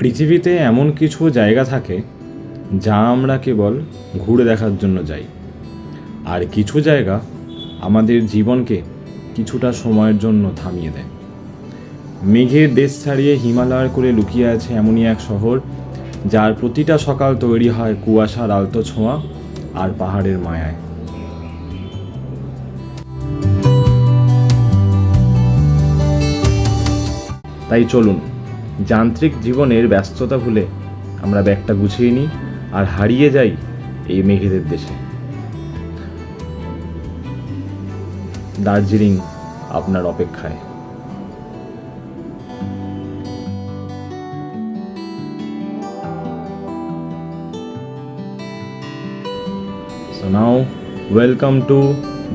পৃথিবীতে এমন কিছু জায়গা থাকে যা আমরা কেবল ঘুরে দেখার জন্য যাই, আর কিছু জায়গা আমাদের জীবনকে কিছুটা সময়ের জন্য থামিয়ে দেয়। মেঘের দেশ ছাড়িয়ে হিমালয়ের কোলে লুকিয়ে আছে এমনই এক শহর, যার প্রতিটা সকাল তৈরি হয় কুয়াশার আলতো ছোঁয়া আর পাহাড়ের মায়ায়। তাই চলুন, যান্ত্রিক জীবনের ব্যস্ততা ভুলে আমরা ব্যাগটা গুছিয়ে নিই আর হারিয়ে যাই এই মেঘেদের দেশে। দার্জিলিং আপনার অপেক্ষায়। So now, welcome to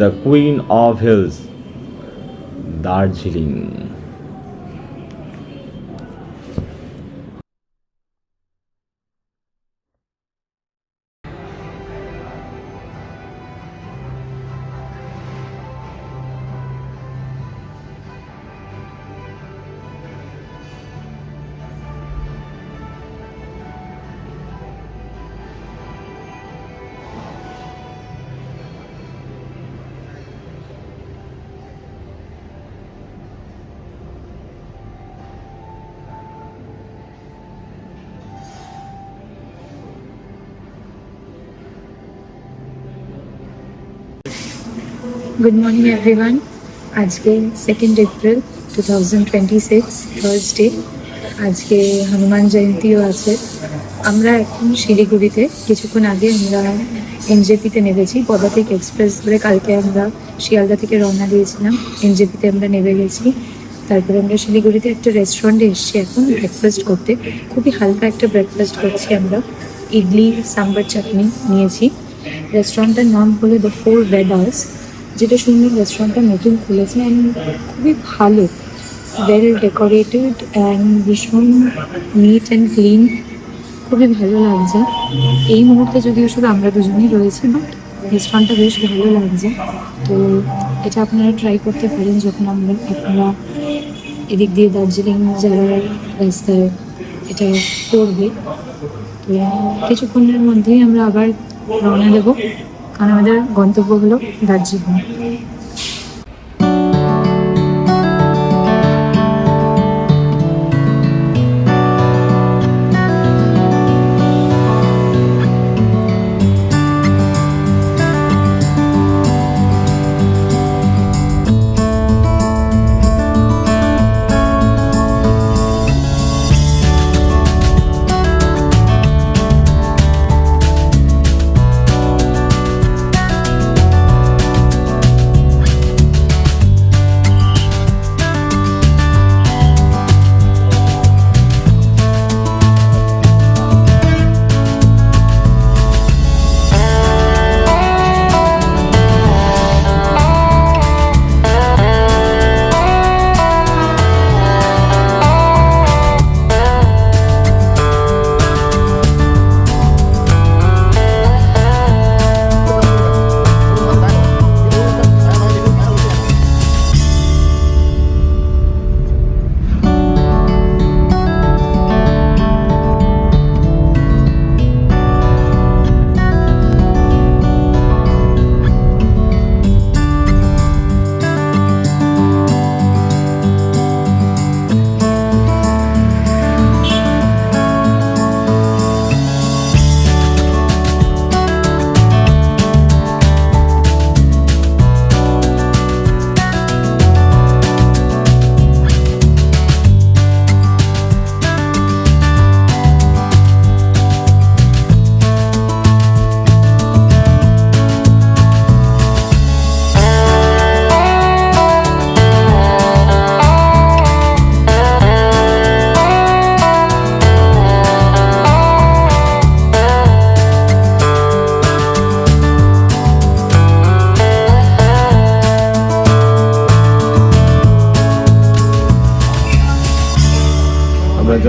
the Queen of Hills, Darjeeling. Good morning everyone. আজকে 2nd এপ্রিল 2026, থার্সডে। আজকে হনুমান জয়ন্তীও আছে। আমরা এখন শিলিগুড়িতে, কিছুক্ষণ আগে আমরা এনজেপিতে নেমেছি। পদাতিক এক্সপ্রেস ধরে কালকে আমরা শিয়ালদা থেকে রওনা দিয়েছিলাম, এনজেপিতে আমরা নেমে গেছি। তারপরে আমরা শিলিগুড়িতে একটা রেস্টুরেন্টে এসেছি এখন ব্রেকফাস্ট করতে। খুবই হালকা একটা ব্রেকফাস্ট করছি আমরা। ইডলি, সাম্বার, চাটনি নিয়েছি। রেস্টুরেন্টের নাম হলো দ্য 4 Vedas, যেটা সুন্দর। রেস্টুরেন্টটা নতুন খুলেছে অ্যান্ড খুবই ভালো, ওয়েল ডেকোরেটেড অ্যান্ড ভীষণ নিট অ্যান্ড ক্লিন। খুবই ভালো লাগছে। এই মুহূর্তে যদিও শুধু আমরা দুজনেই রয়েছি, বাট রেস্টুরেন্টটা বেশ ভালো লাগছে। তো এটা আপনারা ট্রাই করতে পারেন যখন আপনারা এদিক দিয়ে দার্জিলিং যাওয়ার রাস্তায় এটা পড়বে। তো কিছুক্ষণের মধ্যেই আমরা আবার রওনা দেবো, কারণ আমাদের গন্তব্য হলো দার্জিলিং।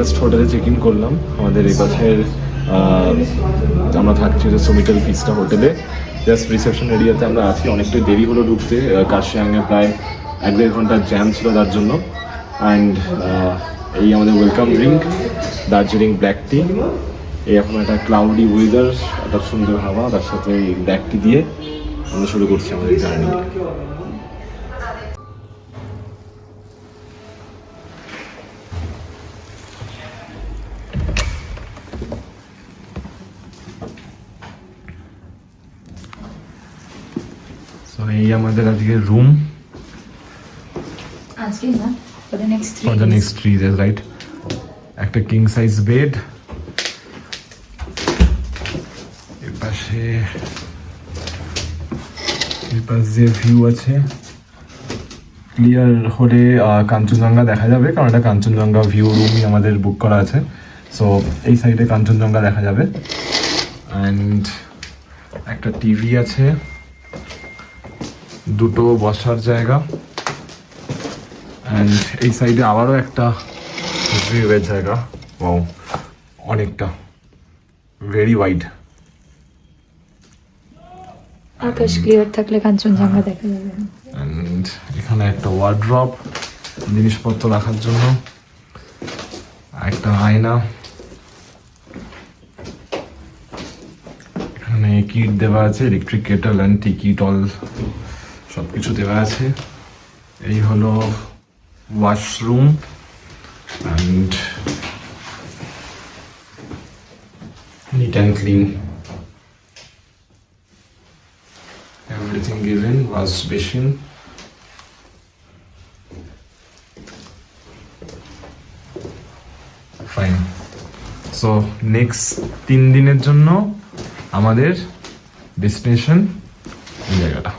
জাস্ট হোটেলে চেক ইন করলাম। আমাদের এই পাশের আমরা থাকছি যে সোমিটেল পিস্টা হোটেলে। জাস্ট রিসেপশন এরিয়াতে আমরা আছি। অনেকটাই দেরি হলো ঢুকতে, কার্শিয়াংয়ে প্রায় 1-1.5 ঘন্টার জ্যাম ছিল তার জন্য। অ্যান্ড এই আমাদের ওয়েলকাম ড্রিঙ্ক দার্জিলিং ব্ল্যাক টি। এই এখন একটা ক্লাউডি ওয়েদার, একটা সুন্দর হাওয়া, তার সাথে এই ব্ল্যাক টি দিয়ে আমরা শুরু করছি আমাদের জার্নি। তো এই আমাদের আজকে রুম আজকে না, for the next 3 for the next 3 days, right? একটা কিং সাইজ বেড, এর পাশে যে ভিউ আছে, ক্লিয়ার হলে কাঞ্চনজঙ্ঘা দেখা যাবে, কারণ এটা কাঞ্চনজঙ্ঘা ভিউ রুমই আমাদের বুক করা আছে। সো এই সাইডে কাঞ্চনজঙ্ঘা দেখা যাবে। অ্যান্ড একটা টিভি আছে, দুটো বসার জায়গা, অ্যান্ড এই সাইডে আবারও একটা ভিউয়ের জায়গা। ও অনেকটা, ভেরি ওয়াইড। আকাশ ক্লিয়ার থাকলে কাঞ্চনজঙ্ঘা দেখা যাবে। অ্যান্ড এখানে একটা ওয়ার্ড্রপ জিনিসপত্র রাখার জন্য, একটা আয়না, এখানে কিট দেওয়া আছে, electric Kettle and T kit all সব কিছু দেওয়া আছে। এই হলো washroom and neat and clean, everything given, wash basin. Fine. So next 3 দিনের জন্য আমাদের ডেস্টিনেশন এই জায়গাটা।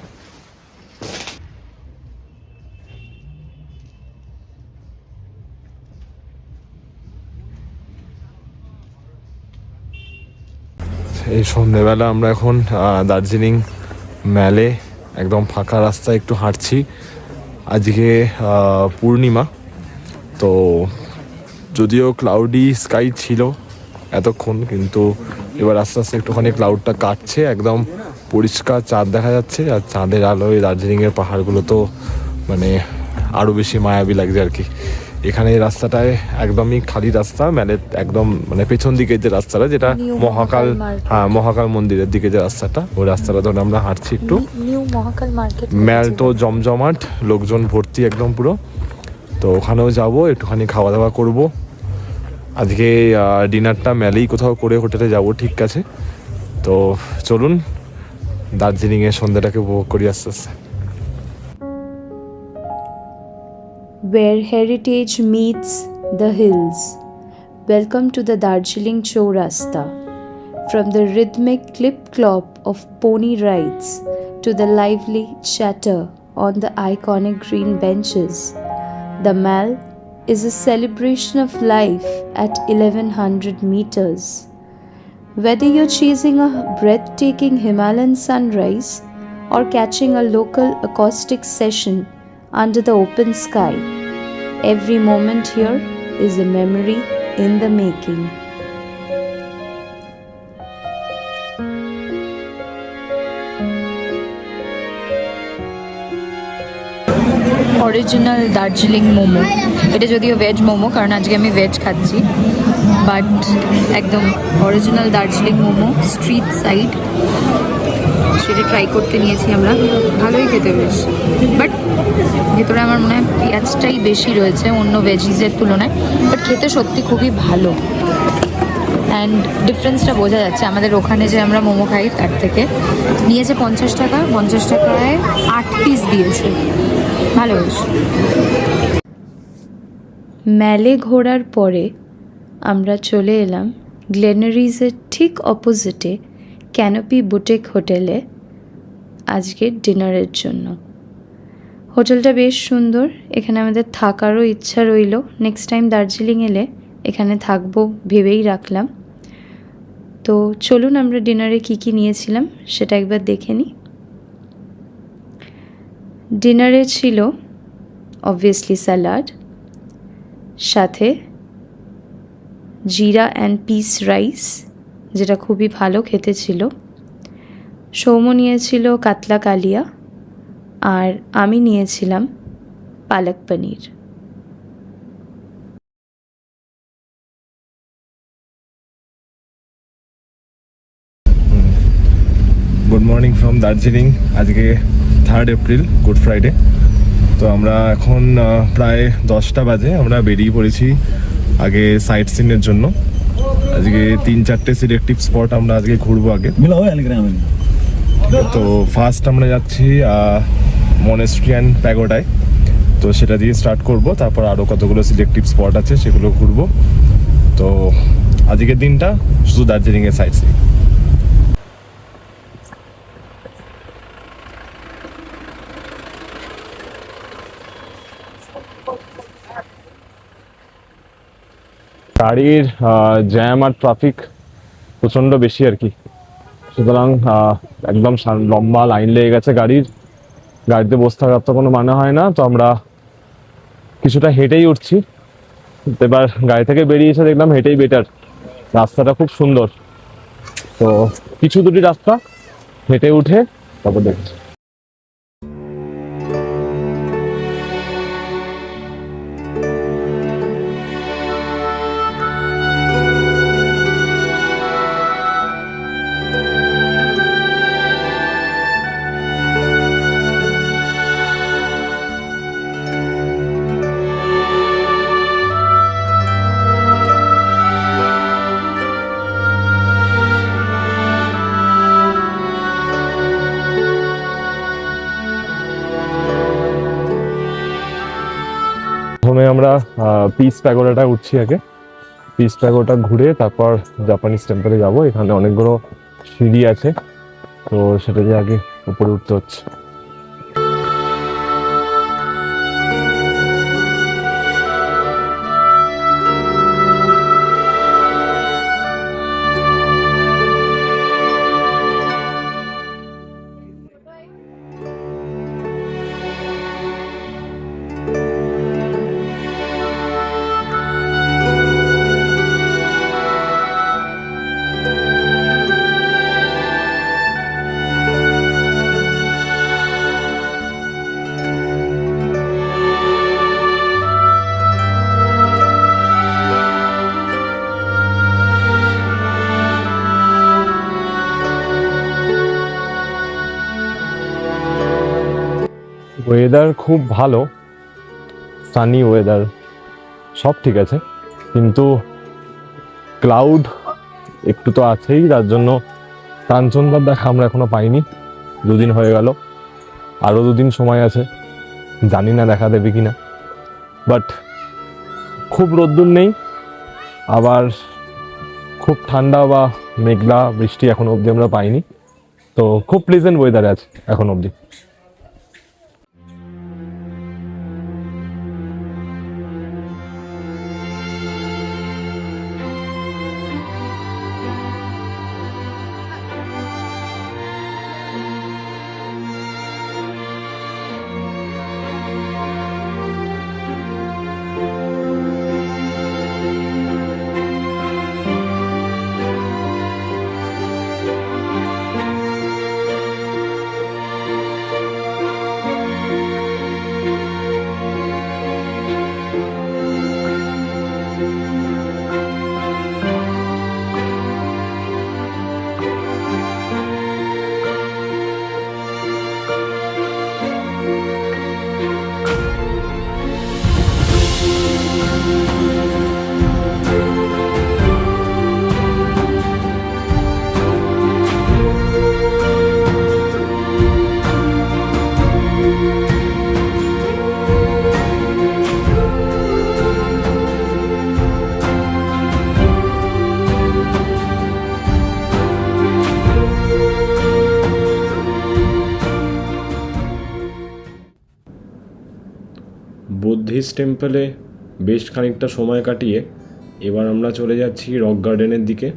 এই সন্ধ্যেবেলা আমরা এখন দার্জিলিং ম্যালে একদম ফাঁকা রাস্তায় একটু হাঁটছি। আজকে পূর্ণিমা, তো যদিও ক্লাউডি স্কাই ছিল এতক্ষণ, কিন্তু এবার আস্তে আস্তে একটুখানি ক্লাউডটা কাটছে, একদম পরিষ্কার চাঁদ দেখা যাচ্ছে। আর চাঁদের আলোয় দার্জিলিংয়ের পাহাড়গুলো তো মানে আরও বেশি মায়াবী লাগছে আর কি। এখানে এই রাস্তাটায় একদমই খালি রাস্তা, মানে একদম মানে পেছন দিকে যে রাস্তাটা, যেটা মহাকাল, হ্যাঁ মহাকাল মন্দিরের দিকে যে রাস্তাটা, ওই রাস্তাটা ধরে আমরা হাঁটছি একটু। নিউ মহাকাল মার্কেট, ম্যাল তো জমজমাট, লোকজন ভর্তি একদম পুরো। তো ওখানেও যাব, একটুখানি খাওয়া দাওয়া করব। আজকে ডিনারটা ম্যালেই কোথাও করে হোটেলে যাব, ঠিক আছে। তো চলুন দার্জিলিংয়ের সন্ধ্যাটাকে উপভোগ করি আস্তে আস্তে। Where heritage meets the hills. Welcome to the Darjeeling Chourasta. From the rhythmic clip-clop of pony rides to the lively chatter on the iconic green benches, the Mall is a celebration of life at 1100 meters. Whether you're chasing a breathtaking Himalayan sunrise or catching a local acoustic session under the open sky, every moment here is a memory in the making. Original Darjeeling momo. এটা যদিও veg momo, কারণ আজকে আমি veg খাচ্ছি, but একদম original Darjeeling momo, street side. সেটা try করতে নিয়েছি আমরা, ভালোই খেতে বেশ, বাট ভেতরে আমার মনে হয় পেঁয়াজটাই বেশি রয়েছে অন্য ভেজিসের তুলনায়, বাট খেতে সত্যি খুবই ভালো। অ্যান্ড ডিফারেন্সটা বোঝা যাচ্ছে আমাদের ওখানে যে আমরা মোমো খাই তার থেকে। নিয়েছে 50 টাকা, 50 টাকায় 8 পিস দিয়েছে, ভালো বেশ। ম্যালে ঘোরার পরে আমরা চলে এলাম গ্লেনারিজের ঠিক অপোজিটে ক্যানোপি বুটিক হোটেলে আজকের ডিনারের জন্য। হোটেলটা বেশ সুন্দর, এখানে আমাদের থাকারও ইচ্ছা রইল। নেক্সট টাইম দার্জিলিং এলে এখানে থাকবো ভেবেই রাখলাম। তো চলুন আমরা ডিনারে কী কী নিয়েছিলাম সেটা একবার দেখে নিই। ডিনারে ছিল অবভিয়াসলি স্যালাড, সাথে জিরা অ্যান্ড পিস রাইস, যেটা খুবই ভালো খেতে ছিল। সৌম নিয়েছিল কাতলা কালিয়া, আর আমি নিয়েছিলাম palak paneer. Good morning from Darjeeling. আজকে 3rd এপ্রিল, গুড ফ্রাইডে। তো আমরা এখন প্রায় 10টা বাজে, আমরা বেরিয়ে পড়েছি আগে সাইট সিনের জন্য। আজকে 3-4টে সিলেক্টিভ স্পট আমরা আজকে ঘুরবো আগে। তো ফার্স্ট আমরা যাচ্ছি মনেস্ট্রি প্যাগোডায়, তো সেটা দিয়ে স্টার্ট করব। তারপর আরও কতগুলো সিলেক্টিভ স্পট আছে সেগুলো ঘুরবো। তো আজকের দিনটা শুধু দার্জিলিংয়ের সাইট সিন। গাড়ির জ্যাম আর ট্রাফিক প্রচণ্ড বেশি আর কি, সুতরাং একদম লম্বা লাইন লেগে গেছে গাড়িতে বসে থাকার তো কোনো মানে হয় না। তো আমরা কিছুটা হেঁটেই উঠছি। এবার গাড়ি থেকে বেরিয়ে দেখলাম হেঁটেই বেটার, রাস্তাটা খুব সুন্দর। তো কিছু দুটি রাস্তা হেঁটে উঠে তারপর দেখছি। প্রথমে আমরা পিস প্যাগোডাটা উঠছি আগে। পিস প্যাগোডা ঘুরে তারপর জাপানিজ টেম্পলে যাব। এখানে অনেকগুলো সিঁড়ি আছে, তো সেটা দিয়ে আগে উপরে উঠতে হচ্ছে। ওয়েদার খুব ভালো, সানি ওয়েদার, সব ঠিক আছে, কিন্তু ক্লাউড একটু তো আছেই। তার জন্য কাঞ্চনদার দেখা আমরা এখনো পাইনি, 2 দিন হয়ে গেল। আরও 2 দিন সময় আছে, জানি না দেখা দেবে কিনা। বাট খুব রোদ্দুর নেই, আবার খুব ঠান্ডা বা মেঘলা বৃষ্টি এখনো অবধি আমরা পাইনি। তো খুব প্লেজেন্ট ওয়েদারে আছে এখন অবধি। বুদ্ধিস্ট টেম্পলে বেশ খানিকটা সময় কাটিয়ে এবার আমরা চলে যাচ্ছি রক গার্ডেনের দিকে।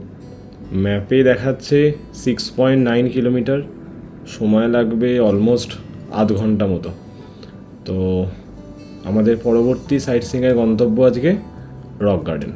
ম্যাপে দেখাচ্ছে 6.9 কিলোমিটার, সময় লাগবে অলমোস্ট আধ ঘন্টা মতো। তো আমাদের পরবর্তী সাইট সিইংয়ের গন্তব্য আজকে রক গার্ডেন।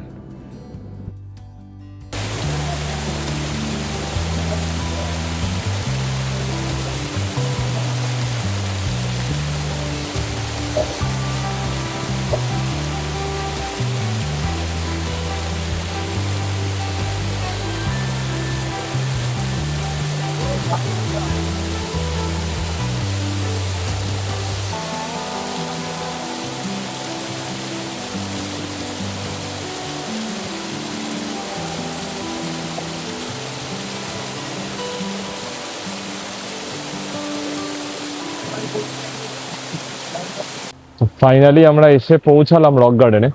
ফাইনালি আমরা এসে পৌঁছালাম রক গার্ডেনে।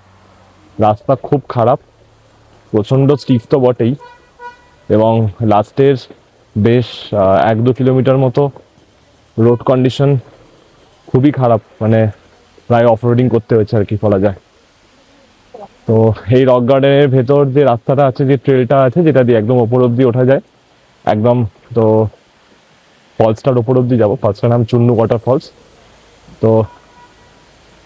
রাস্তা খুব খারাপ, প্রচণ্ড স্টিফ তো বটেই, এবং লাস্টের বেশ 1-2 কিলোমিটার মতো রোড কন্ডিশন খুবই খারাপ, মানে প্রায় অফ রোডিং করতে হয়েছে আর কি বলা যায়। তো এই রক গার্ডেনের ভেতর যে রাস্তাটা আছে, যে ট্রেলটা আছে, যেটা দিয়ে একদম ওপর অব্দি ওঠা যায় একদম, তো ফলসটার ওপর অব্দি যাবো। ফলসটার নাম চুন্নু ওয়াটার ফলস। তো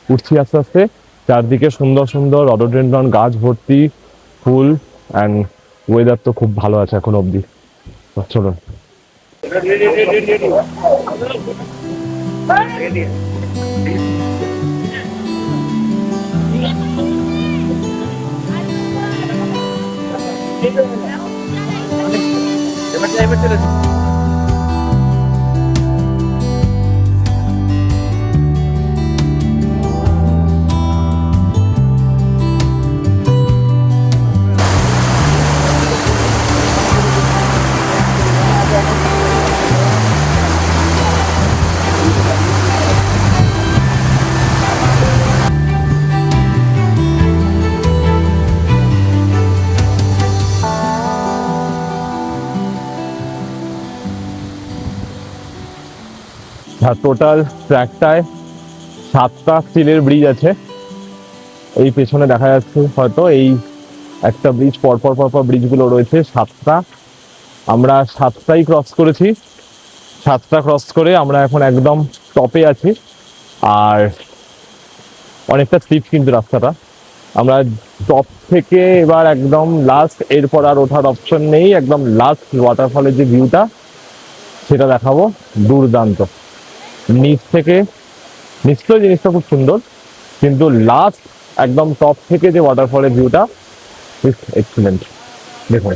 উঠছি আস্তে আস্তে, চারদিকে সুন্দর সুন্দর রডোডেন্ড্রন গাছ ভর্তি, ফুল, অ্যান্ড ওয়েদার তো খুব ভালো আছে এখন অবধি। চলো। টোটাল ট্র্যাকটায় 7টা স্টিলের ব্রিজ আছে। এই পেছনে দেখা যাচ্ছে হয়তো এই একটা ব্রিজ, পরপর পরপর ব্রিজগুলো রয়েছে 7টা। আমরা 7টাই ক্রস করেছি। 7টা ক্রস করে আমরা এখন একদম টপে আছি। আর অনেকটা স্লিপ কিন্তু রাস্তাটা। আমরা টপ থেকে এবার একদম লাস্ট, এরপর আর ওঠার অপশন নেই, একদম লাস্ট ওয়াটারফলের যে ভিউটা সেটা দেখাবো। দুর্দান্ত। নিচ থেকে নিশ্চয়ই জিনিসটা খুব সুন্দর, কিন্তু লাস্ট একদম টপ থেকে যে ওয়াটারফলের ভিউটা ইজ এক্সিলেন্ট। দেখুন,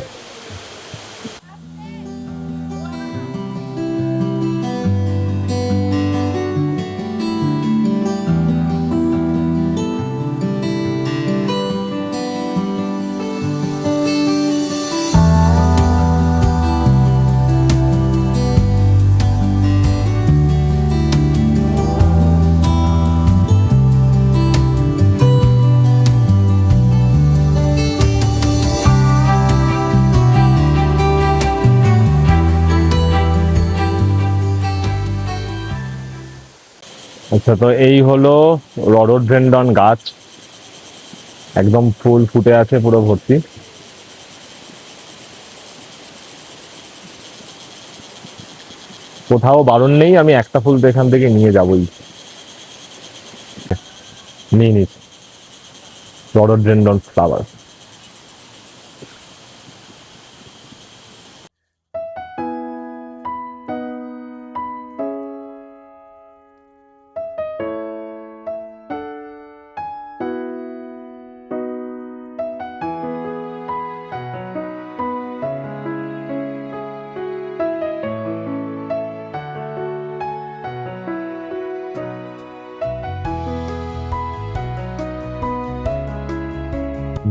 আচ্ছা, তো এই হলো রডোডেন্ড্রন গাছ, একদম ফুল ফুটে আছে পুরো ভর্তি। কোথাও বারণ নেই, আমি একটা ফুল তো এখান থেকে নিয়ে যাবই। নিয়ে নিস রডোডেন্ড্রন ফ্লাওয়ার।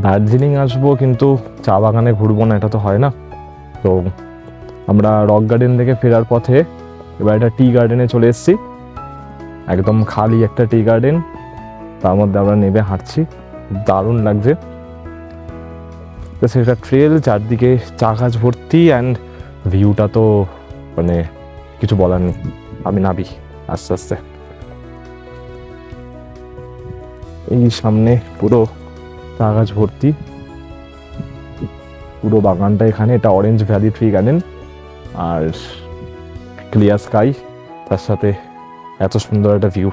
দার্জিলিং আসবো কিন্তু চা বাগানে ঘুরবো না, এটা তো হয় না। তো আমরা রক গার্ডেন থেকে ফেরার পথে এবার একটা টি গার্ডেনে চলে এসেছি। একদম খালি একটা টি গার্ডেন, তার মধ্যে আমরা নেমে হাঁটছি, দারুণ লাগছে। তো সেটা ট্রেল, চারদিকে চা গাছ ভর্তি, অ্যান্ড ভিউটা তো মানে কিছু বলার নেই। আমি নাবি আস্তে আস্তে। এই সামনে পুরো চা গাছ ভর্তি, পুরো বাগানটা এখানে। এটা অরেঞ্জ ভ্যালি ট্রি গার্ডেন, আর ক্লিয়ার স্কাই, তার সাথে এত সুন্দর একটা ভিউ,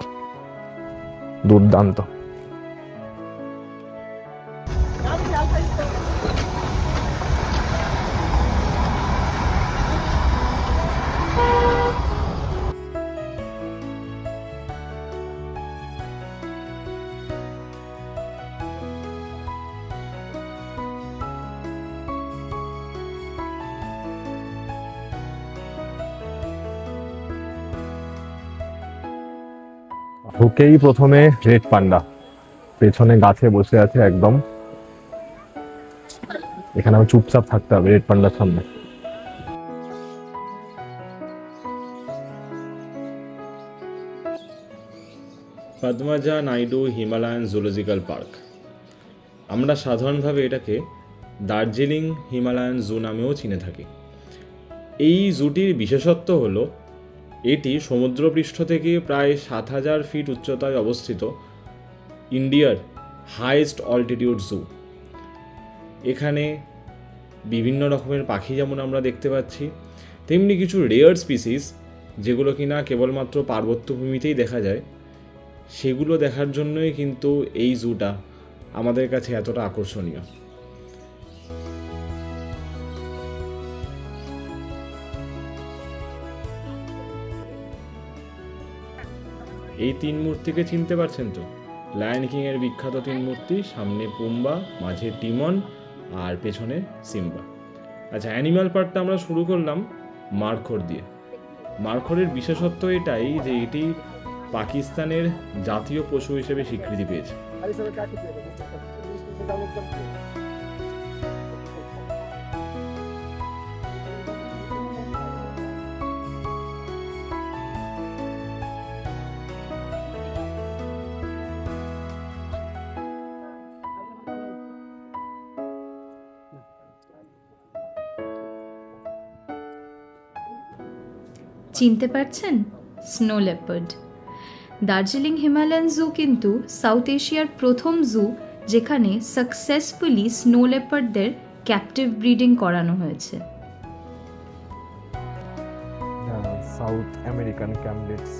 দুর্দান্ত। ঢুকেই প্রথমে রেড পান্ডা পেছনে গাছে বসে আছে একদম। এখানে আমি চুপচাপ থাকতে হবে রেড পান্ডার সামনে। Padmaja Naidu Himalayan zoological park. আমরা সাধারণভাবে এটাকে দার্জিলিং হিমালয়ান জু নামেও চিনে থাকি। এই জুটির বিশেষত্ব হলো এটি সমুদ্রপৃষ্ঠ থেকে প্রায় 7,000 ফিট উচ্চতায় অবস্থিত ইন্ডিয়ার হাইয়েস্ট অল্টিটিউড জু। এখানে বিভিন্ন রকমের পাখি যেমন আমরা দেখতে পাচ্ছি, তেমনি কিছু রেয়ার স্পিসিস যেগুলো কিনা কেবলমাত্র পার্বত্যভূমিতেই দেখা যায়, সেগুলো দেখার জন্যই কিন্তু এই জুটা আমাদের কাছে এতটা আকর্ষণীয়। এই 3 মূর্তিকে চিনতে পারছেন তো? লায়ন কিংয়ের বিখ্যাত 3 মূর্তি, সামনে পুম্বা, মাঝে টিমন আর পেছনে সিম্বা। আচ্ছা, অ্যানিম্যাল পার্টটা আমরা শুরু করলাম মারখোর দিয়ে। মারখোরের বিশেষত্ব এটাই যে এটি পাকিস্তানের জাতীয় পশু হিসেবে স্বীকৃতি পেয়েছে। চিনতে পারছেন? Snow leopard. Darjeeling Himalayan zoo কিন্তু সাউথ এশিয়ার প্রথম জু যেখানে সাকসেসফুলি স্নো লেপার্ডদের ক্যাপটিভ ব্রিডিং করানো হয়েছে। South American camelids.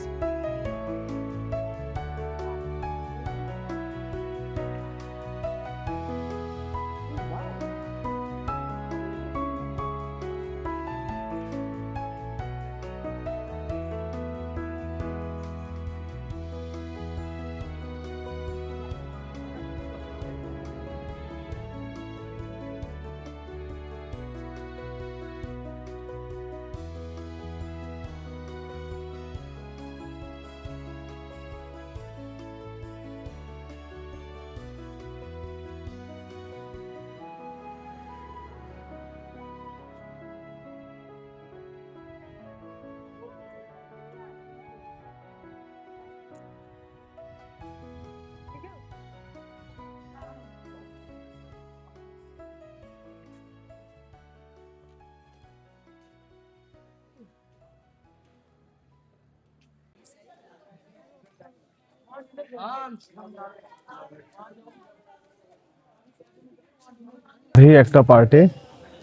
এই একটা পার্টে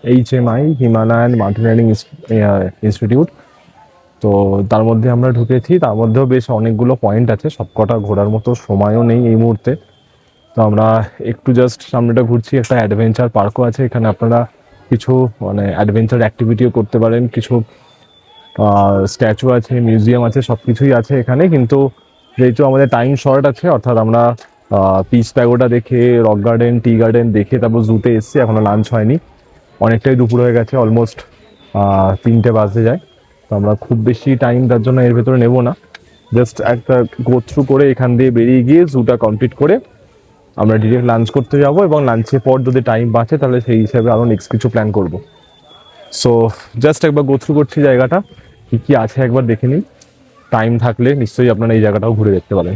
HMI হিমালয়ান মাউন্টেনিয়ারিং ইনস্টিটিউট, তো তার মধ্যে আমরা ঢুকেছি। তার মধ্যেও বেশ অনেকগুলো পয়েন্ট আছে, সবকটা ঘোরার মতো সময়ও নেই এই মুহূর্তে। তো আমরা একটু জাস্ট সামনেটা ঘুরছি। একটা অ্যাডভেঞ্চার পার্কও আছে এখানে, আপনারা কিছু মানে অ্যাডভেঞ্চার অ্যাক্টিভিটিও করতে পারেন। কিছু স্ট্যাচু আছে, মিউজিয়াম আছে, সব কিছুই আছে এখানে। কিন্তু যেহেতু আমাদের টাইম শর্ট আছে, অর্থাৎ আমরা পিস প্যাগোডা দেখে, রক গার্ডেন, টি গার্ডেন দেখে তারপর জুতে এসেছি, এখনো লাঞ্চ হয়নি, অনেকটাই দুপুর হয়ে গেছে, অলমোস্ট 3টে বাজতে যায়। তো আমরা খুব বেশি টাইম তার জন্য এর ভেতরে নেব না, জাস্ট একটা গো থ্রু করে এখান দিয়ে বেরিয়ে গিয়ে জুটা কমপ্লিট করে আমরা ডিরেক্ট লাঞ্চ করতে যাব, এবং লাঞ্চের পর যদি টাইম বাঁচে তাহলে সেই হিসাবে আরও নেক্সট কিছু প্ল্যান করব। সো জাস্ট একবার গো থ্রু করছি জায়গাটা, কী কী আছে একবার দেখে নিন। টাইম থাকলে নিশ্চয়ই আপনারা এই জায়গাটাও ঘুরে দেখতে পারেন।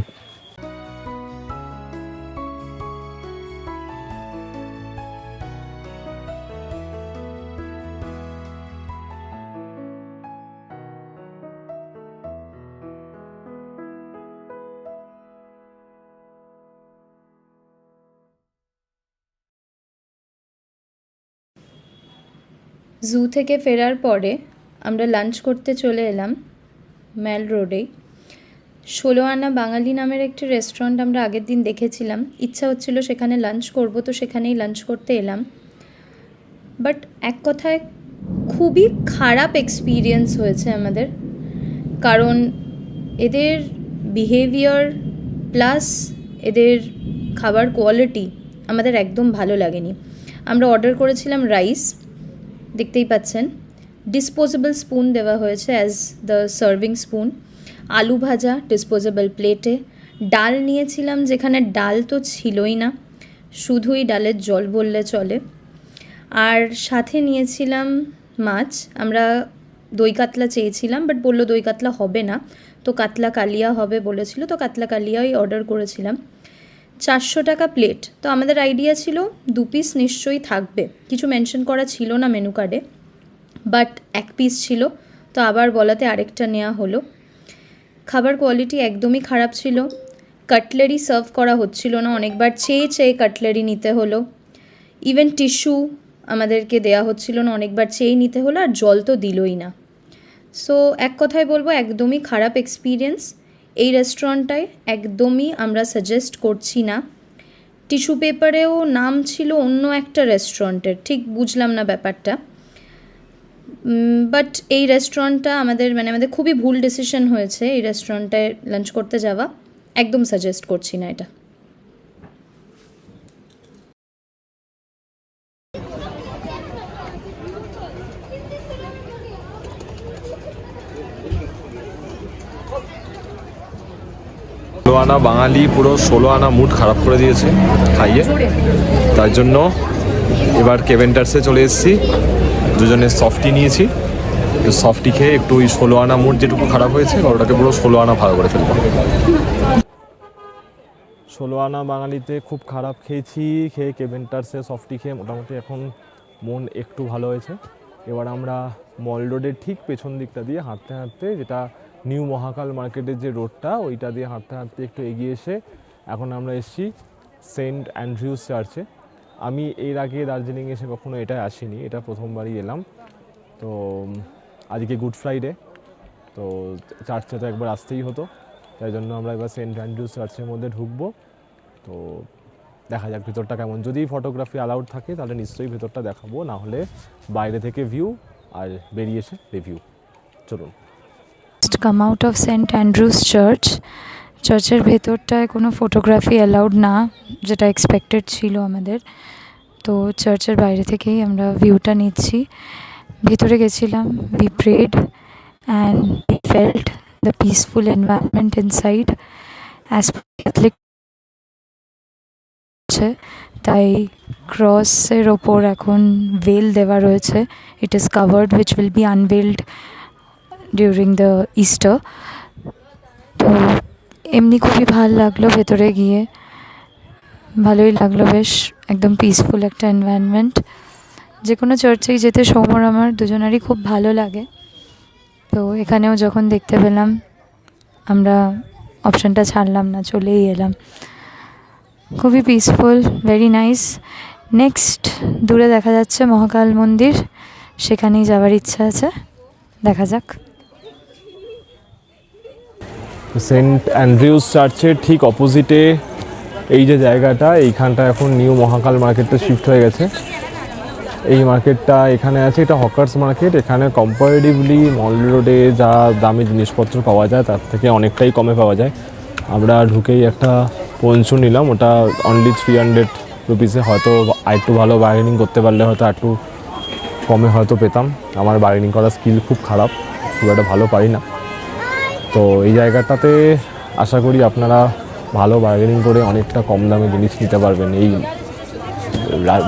জু থেকে ফেরার পরে আমরা লাঞ্চ করতে চলে এলাম ম্যাল রোডেই। 16 আনা বাঙালি নামের একটি রেস্টুরেন্ট আমরা আগের দিন দেখেছিলাম, ইচ্ছা হচ্ছিল সেখানে লাঞ্চ করব, তো সেখানেই লাঞ্চ করতে এলাম। বাট এক কথায় খুবই খারাপ এক্সপিরিয়েন্স হয়েছে আমাদের, কারণ এদের বিহেভিয়ার প্লাস এদের খাবার কোয়ালিটি আমাদের একদম ভালো লাগেনি। আমরা অর্ডার করেছিলাম রাইস, দেখতেই পাচ্ছেন ডিসপোজেবল স্পুন দেওয়া হয়েছে অ্যাজ দ্য সার্ভিং স্পুন, আলু ভাজা ডিসপোজেবল প্লেটে, ডাল নিয়েছিলাম যেখানে ডাল তো ছিলই না, শুধুই ডালের জল বললে চলে, আর সাথে নিয়েছিলাম মাছ। আমরা দই কাতলা চেয়েছিলাম, বাট বললো দই কাতলা হবে না, তো কাতলা কালিয়া হবে বলেছিল, তো কাতলা কালিয়াই অর্ডার করেছিলাম। 400 টাকা প্লেট। তো আমাদের আইডিয়া ছিল 2 পিস নিশ্চয়ই থাকবে, কিছু মেনশন করা ছিল না মেনু কার্ডে, বাট 1 পিস ছিল, তো আবার বলাতে আরেকটা নেওয়া হলো। খাবার কোয়ালিটি একদমই খারাপ ছিল, কাটলারি সার্ভ করা হচ্ছিল না, অনেকবার চেয়ে কাটলারি নিতে হলো, ইভেন টিস্যু আমাদেরকে দেয়া হচ্ছিল না, অনেকবার চেয়ে নিতে হলো, আর জল তো দিলই না। সো এক কথায় বলবো একদমই খারাপ এক্সপিরিয়েন্স। এই রেস্টুরেন্টটায় একদমই আমরা সাজেস্ট করছি না। টিস্যু পেপারেও নাম ছিল অন্য একটা রেস্টুরেন্টের, ঠিক বুঝলাম না ব্যাপারটা, বাট এই রেস্টুরেন্টটা আমাদের খুবই ভুল ডিসিশন হয়েছে এই রেস্টুরেন্টটায় লাঞ্চ করতে যাওয়া। একদম সাজেস্ট করছি না এটা। ষোলো আনা বাঙালি পুরো 16 আনা মুড খারাপ করে দিয়েছে খাইয়ে, তার জন্য এবার কেভেন্টার্সে চলে এসেছি, দুজনে সফটি নিয়েছি। তো সফটি খেয়ে একটু ওই 16 আনা মুড যেটুকু খারাপ হয়েছে ওটাকে পুরো 16 আনা ভালো করে ফেলবো। 16 আনা বাঙালিতে খুব খারাপ খেয়েছি, খেয়ে কেভেন্টার্সে সফটি খেয়ে মোটামুটি এখন মন একটু ভালো হয়েছে। এবার আমরা মল রোডের ঠিক পেছন দিকটা দিয়ে হাঁটতে হাঁটতে, যেটা নিউ মহাকাল মার্কেটের যে রোডটা ওইটা দিয়ে হাঁটতে হাঁটতে একটু এগিয়ে এসে এখন আমরা এসেছি সেন্ট অ্যান্ড্রিউস চার্চে। আমি এর আগে দার্জিলিং এসে কখনো এটাই আসিনি, এটা প্রথমবারই এলাম। তো আজকে গুড ফ্রাইডে, তো চার্চে তো একবার আসতেই হতো, তাই জন্য আমরা এবার সেন্ট অ্যান্ড্রিউস চার্চের মধ্যে ঢুকবো। তো দেখা যাক ভেতরটা কেমন, যদি ফটোগ্রাফি অ্যালাউড থাকে তাহলে নিশ্চয়ই ভেতরটা দেখাবো, না হলে বাইরে থেকে ভিউ আর বেরিয়ে এসে রিভিউ। চলুন। Come out of Saint Andrew's Church. চার্চের ভেতরটায় কোনো ফটোগ্রাফি অ্যালাউড না, যেটা এক্সপেক্টেড ছিল আমাদের। তো চার্চের বাইরে থেকেই আমরা ভিউটা নিচ্ছি। ভেতরে গেছিলাম, we prayed and we felt the peaceful environment inside. As Catholic তাই ক্রসের ওপর এখন ভেল দেওয়া রয়েছে, it is covered, which will be unveiled during the Easter. তো এমনি খুবই ভালো লাগলো ভেতরে গিয়ে, ভালোই লাগলো, বেশ একদম পিসফুল একটা এনভায়রনমেন্ট। যে কোনো চার্চেই যেতে সৌম্যর আমার দুজনেরই খুব ভালো লাগে, তো এখানেও যখন দেখতে পেলাম আমরা অপশানটা ছাড়লাম না, চলেই এলাম। খুবই পিসফুল, ভেরি নাইস। নেক্সট দূরে দেখা যাচ্ছে মহাকাল মন্দির, সেখানেই যাওয়ার ইচ্ছা আছে, দেখা যাক। সেন্ট অ্যান্ড্রিউস চার্চের ঠিক অপোজিটে এই যে জায়গাটা, এইখানটা এখন নিউ মহাকাল মার্কেটটা শিফট হয়ে গেছে। এই মার্কেটটা এখানে আছে, এটা হকার্স মার্কেট। এখানে কম্পারেটিভলি মল রোডে যা দামি জিনিসপত্র পাওয়া যায় তার থেকে অনেকটাই কমে পাওয়া যায়। আমরা ঢুকেই একটা পঞ্চু নিলাম, ওটা অনলি 300 রুপিসে। হয়তো আরেকটু ভালো বার্গেনিং করতে পারলে হয়তো একটু কমে হয়তো পেতাম। আমার বার্গেনিং করার স্কিল খুব খারাপ, খুব একটা ভালো পারি না। তো এই জায়গাটাতে আশা করি আপনারা ভালো বার্গেনিং করে অনেকটা কম দামে জিনিস নিতে পারবেন এই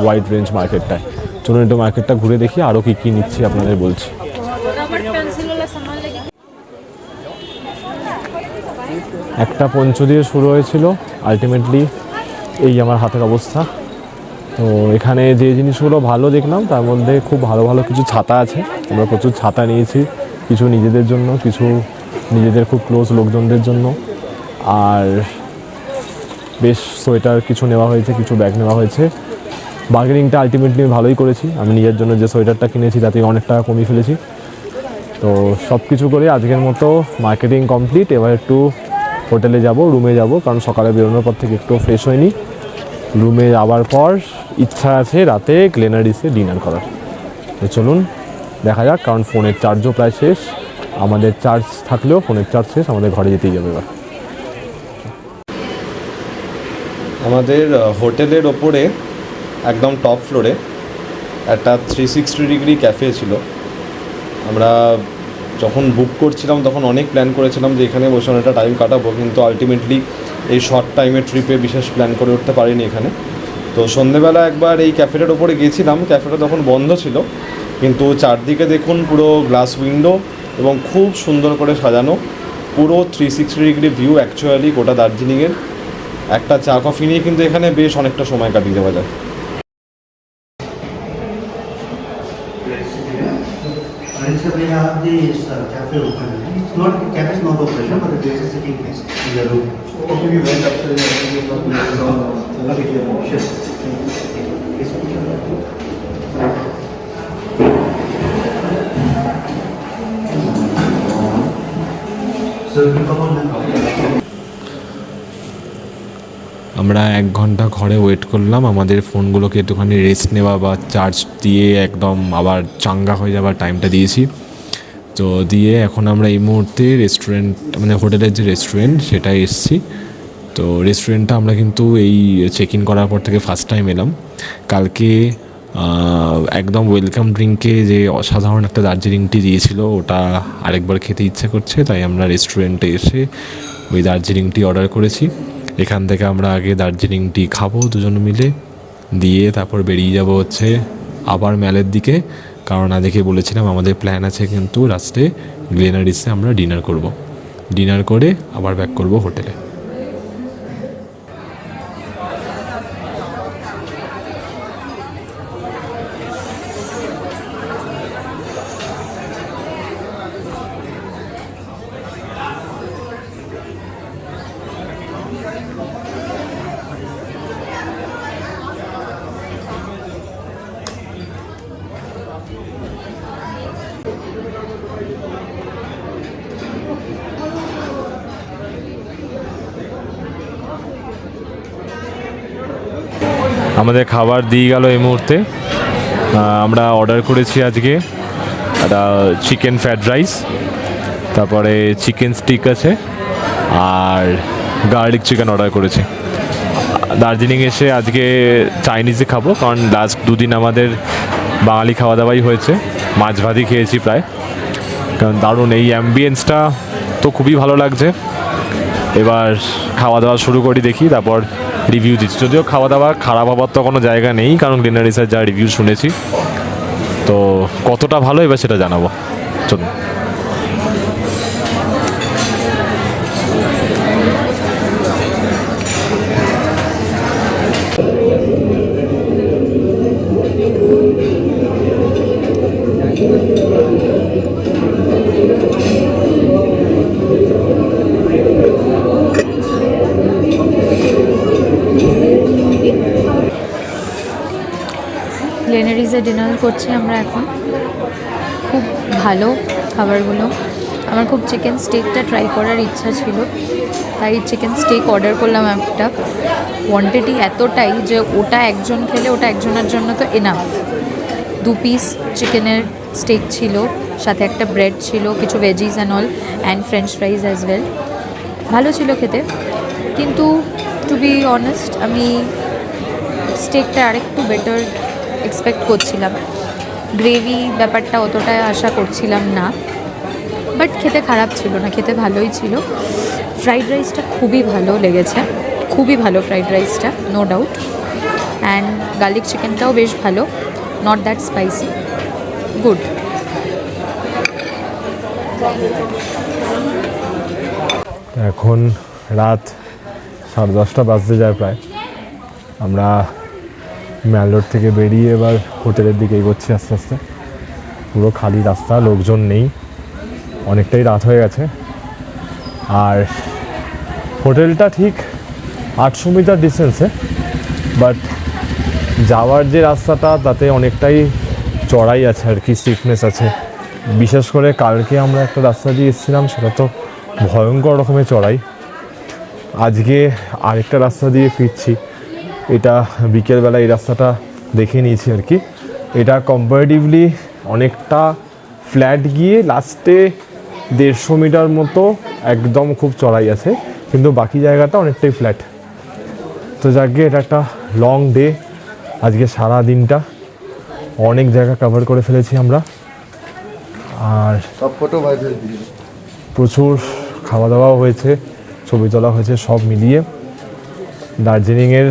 ওয়াইড রেঞ্জ মার্কেটটায়। চলুন একটু মার্কেটটা ঘুরে দেখি, আরও কী কী নিচ্ছি আপনাদের বলছি। একটা পঞ্চ দিয়ে শুরু হয়েছিল, আলটিমেটলি এই আমার হাতের অবস্থা। তো এখানে যে জিনিসগুলো ভালো দেখলাম তার মধ্যে খুব ভালো ভালো কিছু ছাতা আছে। আমরা প্রচুর ছাতা নিয়েছি, কিছু নিজেদের জন্য, কিছু নিজেদের খুব ক্লোজ লোকজনদের জন্য, আর বেশ সোয়েটার কিছু নেওয়া হয়েছে, কিছু ব্যাগ নেওয়া হয়েছে। বার্গেনিংটা আলটিমেটলি ভালোই করেছি। আমি নিজের জন্য যে সোয়েটারটা কিনেছি তাতে অনেক টাকা কমিয়ে ফেলেছি। তো সব কিছু করে আজকের মতো মার্কেটিং কমপ্লিট। এবার একটু হোটেলে যাব, রুমে যাব, কারণ সকালে বেরোনোর পর থেকে একটু ফ্রেশ হয়নি। রুমে যাওয়ার পর ইচ্ছা আছে রাতে গ্লেনারিসে ডিনার করার। তো চলুন দেখা যাক, কারণ ফোনের চার্জও প্রায় শেষ। আমাদের চার্জ থাকলেও ফোনের চার্জ শেষ, আমাদের ঘরে যেতেই যাবে এবার। আমাদের হোটেলের ওপরে একদম টপ ফ্লোরে একটা 360 ডিগ্রি ক্যাফে ছিল। আমরা যখন বুক করছিলাম তখন অনেক প্ল্যান করেছিলাম যে এখানে বসে অনেকটা টাইম কাটাবো, কিন্তু আলটিমেটলি এই শর্ট টাইমের ট্রিপে বিশেষ প্ল্যান করে উঠতে পারিনি এখানে। তো সন্ধেবেলা একবার এই ক্যাফেটার ওপরে গিয়েছিলাম, ক্যাফেটা তখন বন্ধ ছিল, কিন্তু চারদিকে দেখুন পুরো গ্লাস উইন্ডো এবং খুব সুন্দর করে সাজানো, পুরো 360 ডিগ্রি ভিউ অ্যাকচুয়ালি গোটা দার্জিলিংয়ের। একটা চা কফি নিয়ে কিন্তু এখানে বেশ অনেকটা সময় কাটিয়ে দেওয়া যায়। Principally, I have this cafe open. It's not cafe is not open, but there is a sitting place in the room. Okay, we went upstairs and we were talking Okay, sure. Yes. So you come on now. আমরা 1 ঘন্টা ঘরে wait করলাম আমাদের ফোনগুলোকে একটুখানি rest নেওয়া বা charge দিয়ে একদম আবার চাঙ্গা হয়ে যাওয়ার টাইমটা দিয়েছি। তো দিয়ে এখন আমরা এই মুহূর্তে রেস্টুরেন্ট মানে হোটেলের যে রেস্টুরেন্ট সেটাই এসেছি। তো রেস্টুরেন্টটা আমরা কিন্তু এই চেক ইন করার পর থেকে ফার্স্ট টাইম এলাম। কালকে একদম ওয়েলকাম ড্রিঙ্কে যে অসাধারণ একটা দার্জিলিং টি দিয়েছিল ওটা আরেকবার খেতে ইচ্ছে করছে, তাই আমরা রেস্টুরেন্টে এসে ওই দার্জিলিং টি অর্ডার করেছি। এখান থেকে আমরা আগে দার্জিলিং টি খাবো দুজন মিলে, দিয়ে তারপর বেরিয়ে যাব হচ্ছে আবার ম্যালের দিকে, কারণ আজকে বলেছিলাম আমাদের প্ল্যান আছে কিন্তু রাস্তে গ্লেনারিসে আমরা ডিনার করব। ডিনার করে আবার ব্যাক করব হোটেলে। আমাদের খাবার দিয়ে গেল এই মুহূর্তে। আমরা অর্ডার করেছি আজকে একটা চিকেন ফ্রাইড রাইস, তারপরে চিকেন স্টিক আছে আর গার্লিক চিকেন অর্ডার করেছি। দার্জিলিং এসে আজকে চাইনিজে খাবো, কারণ লাস্ট 2 দিন আমাদের বাঙালি খাওয়া দাওয়াই হয়েছে, মাছ ভাতই খেয়েছি প্রায়। কারণ দারুণ এই অ্যাম্বিয়েন্সটা তো খুবই ভালো লাগছে। এবার খাওয়া দাওয়া শুরু করি, দেখি তারপর রিভিউ দিচ্ছি। যদিও খাওয়া দাওয়া খারাপ হবার তো কোনো জায়গা নেই, কারণ গ্লেনারিসের যা রিভিউ শুনেছি, তো কতটা ভালো এবার সেটা জানাবো। চলুন। গ্লেনারিজে ডিনার করছি আমরা এখন। খুব ভালো খাবারগুলো। আমার খুব চিকেন স্টেকটা ট্রাই করার ইচ্ছা ছিল, তাই চিকেন স্টেক অর্ডার করলাম একটা। কোয়ান্টিটি এতটাই যে ওটা একজন খেলে ওটা একজনের জন্য তো এনাফ। 2 পিস চিকেনের স্টেক ছিল, সাথে একটা ব্রেড ছিল, কিছু veggies and all, and French ফ্রাইজ as well. ভালো ছিল খেতে, কিন্তু টু বি অনেস্ট আমি স্টেকটা আরেকটু বেটার এক্সপেক্ট করছিলাম। গ্রেভি ব্যাপারটা অতটা আশা করছিলাম না, বাট খেতে খারাপ ছিল না, খেতে ভালোই ছিল। ফ্রাইড রাইসটা খুবই ভালো লেগেছে, খুবই ভালো ফ্রাইড রাইসটা, নো ডাউট। অ্যান্ড গার্লিক চিকেনটাও বেশ ভালো, নট দ্যাট স্পাইসি, গুড। এখন রাত 10:30 বাজতে যায় প্রায়। আমরা ম্যালরোড থেকে বেরিয়ে এবার হোটেলের দিকে এগোচ্ছি আস্তে আস্তে। পুরো খালি রাস্তা, লোকজন নেই, অনেকটাই রাত হয়ে গেছে। আর হোটেলটা ঠিক 800 মিটার ডিস্টেন্সে, বাট যাওয়ার যে রাস্তাটা তাতে অনেকটাই চড়াই আছে আর কি, স্টিফনেস আছে। বিশেষ করে কালকে আমরা একটা রাস্তা দিয়ে এসেছিলাম, সেটা তো ভয়ঙ্কর রকমের চড়াই। আজকে আরেকটা রাস্তা দিয়ে ফিরছি, এটা বিকেলবেলা এই রাস্তাটা দেখে নিয়েছি আর কি। এটা কম্পারেটিভলি অনেকটা ফ্ল্যাট গিয়ে লাস্টে 150 মিটার মতো একদম খুব চড়াই আছে, কিন্তু বাকি জায়গাটা অনেকটাই ফ্ল্যাট। তো যাকে এটা একটা লং ডে, আজকে সারা দিনটা অনেক জায়গা কভার করে ফেলেছি আমরা। আর সব ফটো ভাইরাল ভিডিও, প্রচুর খাওয়া দাওয়াও হয়েছে, ছবি তোলা হয়েছে, সব মিলিয়ে দার্জিলিংয়ের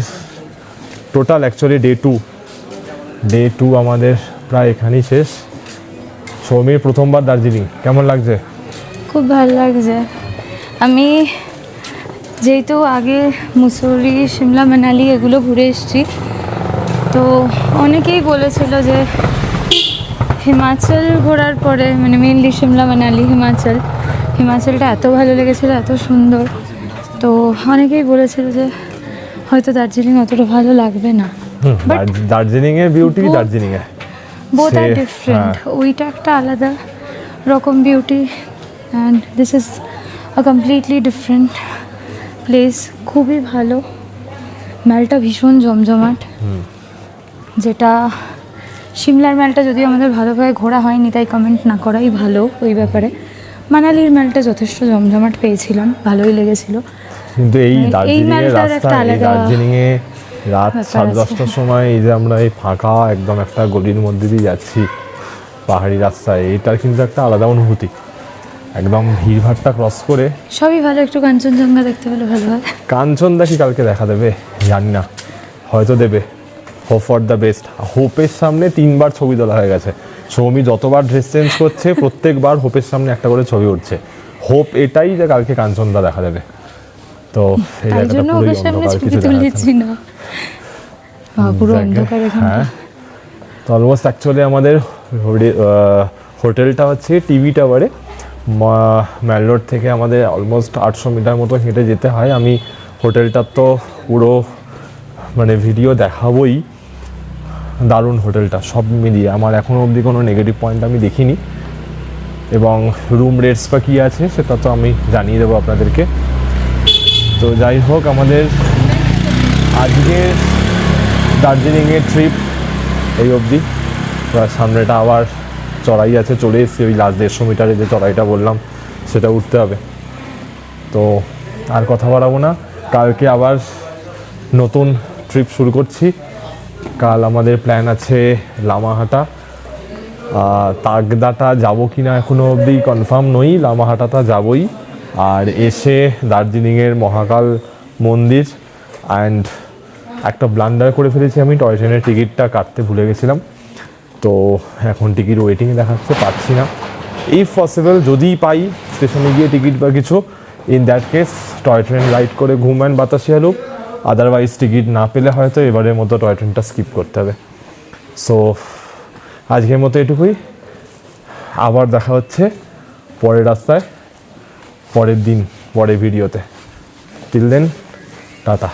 টোটাল অ্যাকচুয়ালি ডে টু আমাদের প্রায় এখানেই শেষ। সৌমির প্রথমবার দার্জিলিং, কেমন লাগছে? খুব ভালো লাগছে। আমি যেহেতু আগে মুসৌরি সিমলা মানালি এগুলো ঘুরে এসেছি, তো অনেকেই বলেছিল যে হিমাচল ঘোরার পরে মানে মেনলি সিমলা মানালি হিমাচলটা এত ভালো লেগেছিলো, এত সুন্দর। তো অনেকেই বলেছিল যে হয়তো দার্জিলিং অতটা ভালো লাগবে না, But দার্জিলিং এর বিউটি both- দার্জিলিং এ বোথ আর সে- ডিফারেন্ট। হ্যাঁ। ওইটা একটা আলাদা রকম beauty and this is a completely different place. খুবই ভালো, মেলটা ভীষণ জমজমাট, যেটা সিমলার মেলটা যদিও আমাদের ভালোভাবে ঘোরা হয়নি, তাই কমেন্ট না করাই ভালো ওই ব্যাপারে। মানালির মেলটা যথেষ্ট জমজমাট পেয়েছিলাম, ভালোই লেগেছিল। কিন্তু এই এই দার্জিলিং এর মেলটার একটা রাস্তা, এই আলাদা দার্জিলিং এ রাত ব্যাপার 10:30টার আছে। সময় এই যে আমরা এই ফাঁকা একদম একটা গলির মধ্যে দিয়ে যাচ্ছি পাহাড়ি রাস্তায়, এইটার কিন্তু একটা আলাদা অনুভূতি। একদম ভিড়ভাড়টা ক্রস করে সবই ভালো, একটু কাঞ্চনজঙ্ঘা দেখতে পেলে ভালো হয়। কাঞ্চন দেখি কালকে দেখা দেবে জানি না, হয়তো দেবে। Hope for the best. হোপের সামনে 3বার ছবি তোলা হয়ে গেছে। সৌমি যতবার ড্রেস চেঞ্জ করছে প্রত্যেকবার হোপের সামনে একটা করে ছবি উঠছে। হোপ এটাই যে কালকে কাঞ্চনদা দেখা দেবে। তো এই তাই জায়গাটা জন্য পুরোই ওদের সামনে অন্ধকার, ছবি কিছু দেখা যাচ্ছে তুলেছি না। না। পুরো যাকে- অন্ধকার এখানটা। হ্যাঁ, তো অলমোস্ট অ্যাকচুয়ালি আমাদের হোটেলটা হচ্ছে টিভি টাওয়ারে। ম্যাল রোড থেকে আমাদের অলমোস্ট 800 মিটার মতো হেঁটে যেতে হয়। আমি হোটেলটার তো পুরো মানে ভিডিও দেখাবোই। দারুণ হোটেলটা, সব মিলিয়ে আমার এখনও অবধি কোনো নেগেটিভ পয়েন্ট আমি দেখিনি। এবং রুম রেটস বা কী আছে সেটা তো আমি জানিয়ে দেবো আপনাদেরকে। তো যাই হোক, আমাদের আজকের দার্জিলিংয়ের ট্রিপ এই অবধি। সামনেটা আবার চড়াই আছে, চলে এসেছি ওই লাস্ট 150 মিটারে যে চড়াইটা বললাম সেটা উঠতে হবে। তো আর কথা বাড়াবো না, কালকে আবার নতুন ট্রিপ শুরু করছি। কাল আমাদের প্ল্যান আছে লামাহাটা। তাগদাটা যাবো কি না এখনও অবধি কনফার্ম নই, লামাহাটাটা যাবই। আর এসে দার্জিলিংয়ের মহাকাল মন্দির। অ্যান্ড একটা ব্লান্ডার করে ফেলেছি, আমি টয় ট্রেনের টিকিটটা কাটতে ভুলে গেছিলাম। তো এখন টিকিট ওয়েটিং দেখাচ্ছে, পাচ্ছি না। ইফ পসিবল যদি পাই স্টেশনে গিয়ে টিকিট বা কিছু, in that case toy train ride করে ঘুম and Batasia loop. Otherwise ticket না পেলে হয়তো এবারের মতো টয় ট্রেনটা স্কিপ করতে হবে। সো আজকের মতো এটুকুই। আবার দেখা হচ্ছে পরের রাস্তায়, পরের দিন, পরের ভিডিওতে। Till then, tata.